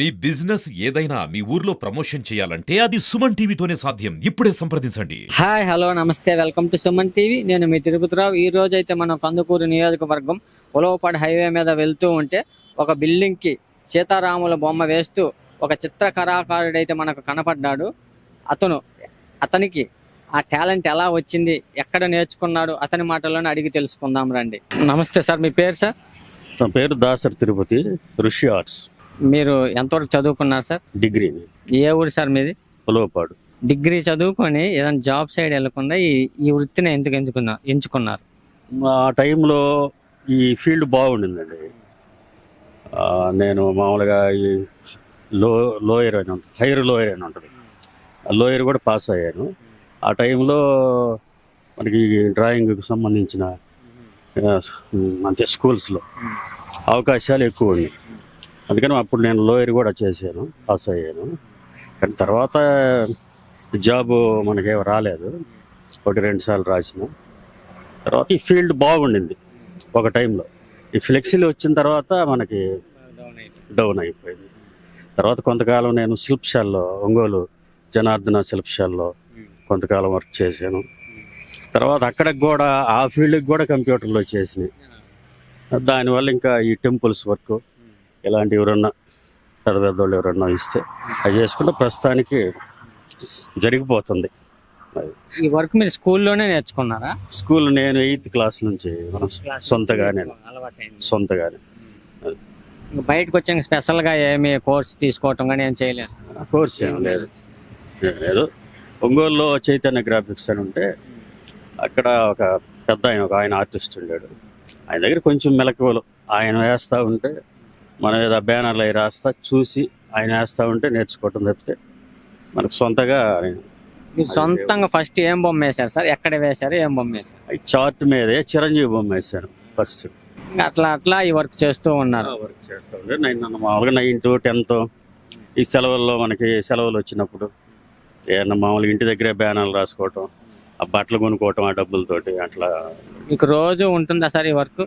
మీ business ఏదైనా మీ ఊర్లో promotion చేయాలంటే అది సుమన్ టీవీతోనే సాధ్యం. ఇప్పుడే సంప్రదించండి. హాయ్ హలో నమస్తే, వెల్కమ్ టు సుమన్ టీవీ. నేను మీ తిరుపతిరావు. ఈ రోజు అయితే మనం కందుకూరు నియోజకవర్గం ఉలవపాడు హైవే మీద వెళ్తూ ఉంటే ఒక బిల్డింగ్ కి సీతారాముల బొమ్మ వేస్తూ ఒక చిత్ర కళాకారుడైతే మనకు కనపడ్డాడు. అతనికి ఆ టాలెంట్ ఎలా వచ్చింది, ఎక్కడ నేర్చుకున్నాడు, అతని మాటల్లోనే అడిగి తెలుసుకుందాం రండి. నమస్తే సార్, మీ పేరు సార్? నా పేరు దాసరి తిరుపతి, ఋషి ఆర్ట్స్. మీరు ఎంతవరకు చదువుకున్నారు సార్? డిగ్రీ. ఏ ఊరు సార్ మీది? ఉలవపాడు. డిగ్రీ చదువుకొని ఏదైనా జాబ్ సైడ్ వెళ్ళకుండా ఈ వృత్తిని ఎందుకు ఎంచుకున్నారు? ఆ టైంలో ఈ ఫీల్డ్ బాగుండిందండి. నేను మామూలుగా ఈ లోయర్ అని ఉంటుంది, హైయర్ లోయర్ అని ఉంటుంది, లోయర్ కూడా పాస్ అయ్యాను. ఆ టైంలో మనకి డ్రాయింగ్కి సంబంధించిన అంటే స్కూల్స్లో అవకాశాలు ఎక్కువ ఉన్నాయి. అందుకని అప్పుడు నేను లోయర్ కూడా చేశాను, పాస్ అయ్యాను. కానీ తర్వాత జాబ్ మనకేం రాలేదు. 1-2 సార్లు రాసిన తర్వాత ఈ ఫీల్డ్ బాగుండింది ఒక టైంలో. ఈ ఫ్లెక్సీలు వచ్చిన తర్వాత మనకి డౌన్ అయిపోయింది. తర్వాత కొంతకాలం నేను శిల్పశాలలో, ఒంగోలు జనార్దన శిల్పశాలలో కొంతకాలం వర్క్ చేశాను. తర్వాత అక్కడికి కూడా ఆ ఫీల్డ్కి కూడా కంప్యూటర్లో చేసినాయి. దానివల్ల ఇంకా ఈ టెంపుల్స్ వర్క్ ఇలాంటి ఎవరన్నా పెద్దోళ్ళు ఎవరన్నా ఇస్తే అది చేసుకుంటే ప్రస్తుతానికి జరిగిపోతుంది. ఈ వర్క్ మీరు స్కూల్లోనే నేర్చుకున్నారా? స్కూల్ నేను 8th క్లాస్ నుంచి సొంతగానే. బయటకు వచ్చాక స్పెషల్ గా ఏమి కోర్స్ తీసుకోవటం కానీ ఏం చేయలేదు? కోర్స్ ఏం లేదు. ఏదో ఒంగోలులో చైతన్య గ్రాఫిక్స్ అని ఉంటే అక్కడ ఒక పెద్ద ఆయన ఆర్టిస్ట్ ఉండాడు. ఆయన దగ్గర కొంచెం మెలకువలు ఆయన వేస్తూ ఉంటే మనం ఏదో బ్యానర్లు అవి రాస్తా చూసి ఆయన వేస్తూ ఉంటే నేర్చుకోవటం తప్పితే మనకు సొంతగా. మీరు సొంతంగా ఫస్ట్ ఏం బొమ్మ వేశారు సార్? ఎక్కడ వేశారు, ఏం బొమ్మ వేశారు? చార్ట్ మీదే చిరంజీవి బొమ్మ వేశాను ఫస్ట్. అట్లా ఈ వర్క్ చేస్తూ ఉన్నారు. వర్క్ చేస్తూ ఉంటే నేను మామూలుగా 9th 10th ఈ సెలవుల్లో మనకి సెలవులు వచ్చినప్పుడు ఏమన్నా మామూలుగా ఇంటి దగ్గరే బ్యానర్లు రాసుకోవటం, ఆ బట్టలు కొనుక్కోవటం ఆ డబ్బులతోటి అట్లా. మీకు రోజు ఉంటుందా సార్ ఈ వర్క్?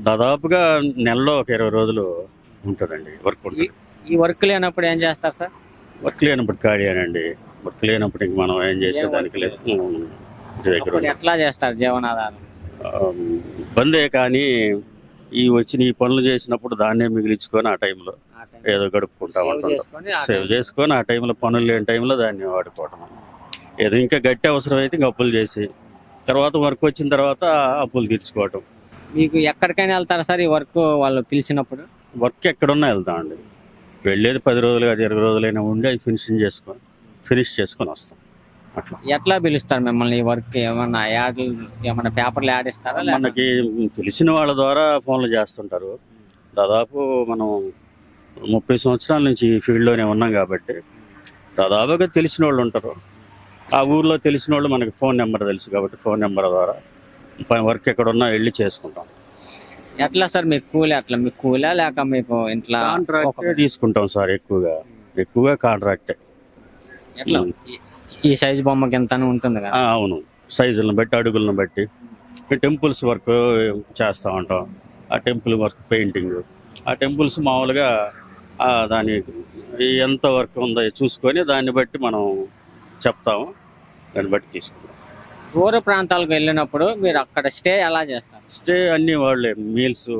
దాదాపుగా నెలలో ఒక 20 రోజులు ఉంటుందండి వర్క్. ఈ వర్క్ లేనప్పుడు ఏం చేస్తారు సార్? వర్క్ లేనప్పుడు ఖాళీయేనండి. వర్క్ లేనప్పుడు ఇంక మనం ఏం చేసేదానికి లేదు. ఇంటి దగ్గర ఎట్లా చేస్తారు జీవనాధారం? ఇబ్బందే, కానీ ఈ వచ్చిన ఈ పనులు చేసినప్పుడు దాన్నే మిగిలించుకొని ఆ టైంలో ఏదో గడుపుకుంటా ఉంటాం. సేవ్ చేసుకొని ఆ టైంలో పనులు లేని టైంలో దాన్ని వాడుకోవటం. ఏదో ఇంకా గట్టి అవసరం అయితే ఇంక అప్పులు చేసి తర్వాత వర్క్ వచ్చిన తర్వాత అప్పులు తీర్చుకోవటం. మీకు ఎక్కడికైనా వెళ్తారా సార్ ఈ వర్క్ వాళ్ళు పిలిచినప్పుడు? వర్క్ ఎక్కడున్నా వెళ్తామండి. వెళ్ళేది 10 రోజులు కాదు 20 రోజులైనా ఉండి అది ఫినిష్ చేసుకొని వస్తాం. అట్లా. ఎట్లా పిలుస్తారు మిమ్మల్ని ఈ వర్క్? ఏమన్నా యాడ్లు, ఏమన్నా పేపర్లు యాడ్ ఇస్తారా? మనకి తెలిసిన వాళ్ళ ద్వారా ఫోన్లు చేస్తుంటారు. దాదాపు మనం 30 సంవత్సరాల నుంచి ఈ ఫీల్డ్లోనే ఉన్నాం కాబట్టి దాదాపుగా తెలిసిన వాళ్ళు ఉంటారు. ఆ ఊర్లో తెలిసిన వాళ్ళు మనకి ఫోన్ నెంబర్ తెలుసు కాబట్టి ఫోన్ నెంబర్ ద్వారా వర్క్ ఎక్కడున్నా వెళ్ళి చేసుకుంటాం. ఎట్లా సార్ మీకు కూలి? అట్లా మీకు కూలా లేక మీకు ఇంట్లో కాంట్రాక్ట్ తీసుకుంటాం సార్? ఎక్కువగా కాంట్రాక్టే. ఎట్లా ఈ సైజు బొమ్మకి ఎంత ఉంటుంది కదా? అవును, సైజులను బట్టి అడుగులను బట్టి టెంపుల్స్ వర్క్ చేస్తూ ఉంటాం. ఆ టెంపుల్ వర్క్ పెయింటింగ్, ఆ టెంపుల్స్ మామూలుగా దాని ఎంత వర్క్ ఉందో చూసుకొని దాన్ని బట్టి మనం చెప్తాము, దాన్ని బట్టి తీసుకుంటాం. దూర ప్రాంతాలకు వెళ్ళినప్పుడు మీరు అక్కడ స్టే ఎలా చేస్తారు? స్టే అన్ని వాళ్ళే, మీల్స్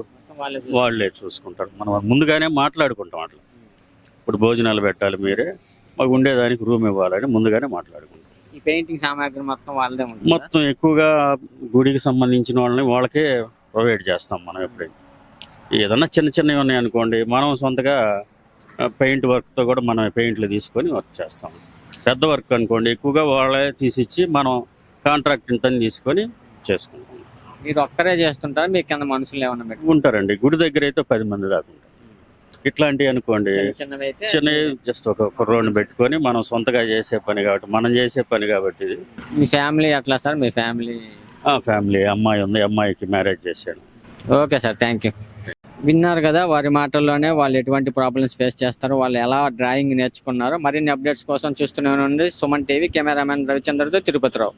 వాళ్ళే చూసుకుంటారు. మనం ముందుగానే మాట్లాడుకుంటాం. అట్లా ఇప్పుడు భోజనాలు పెట్టాలి మీరే, మాకు ఉండేదానికి రూమ్ ఇవ్వాలని ముందుగానే మాట్లాడుకుంటాం. ఈ పెయింటింగ్ సామాగ్రి మొత్తం వాళ్ళదే ఉంటుంది? మొత్తం ఎక్కువగా గుడికి సంబంధించిన వాళ్ళని వాళ్ళకే ప్రొవైడ్ చేస్తాం. మనం ఎప్పుడైనా ఏదన్నా చిన్నవి ఉన్నాయనుకోండి, మనం సొంతగా పెయింట్ వర్క్తో కూడా మనం పెయింట్లు తీసుకొని వర్క్ చేస్తాం. పెద్ద వర్క్ అనుకోండి ఎక్కువగా వాళ్ళే తీసిచ్చి మనం కాంట్రాక్ట్ ఇంత తీసుకొని చేసుకుంటాం. మీరు ఒక్కరే చేస్తుంటారు? మీకు కింద మనుషులు ఏమన్నా పెట్టి ఉంటారండి? గుడి దగ్గర అయితే 10 మంది దాకా ఉంటారు. ఇట్లాంటివి అనుకోండి చిన్నవి జస్ట్ ఒక కుర్రోడ్ని పెట్టుకొని మనం సొంతగా చేసే పని కాబట్టి, మనం చేసే పని కాబట్టి. ఇది మీ ఫ్యామిలీ అట్లా సార్? మీ ఫ్యామిలీ అమ్మాయి ఉంది, అమ్మాయికి మ్యారేజ్ చేశాను. Okay sir, thank you. విన్నారు కదా వారి మాటల్లోనే వాళ్ళు ఎటువంటి ప్రాబ్లమ్స్ ఫేస్ చేస్తారు, వాళ్ళు ఎలా డ్రాయింగ్ నేర్చుకున్నారో. మరిన్ని అప్డేట్స్ కోసం చూస్తూనే ఉండండి సుమన్ టీవీ. కెమెరామెన్ రవిచంద్రతో తిరుపతిరావు.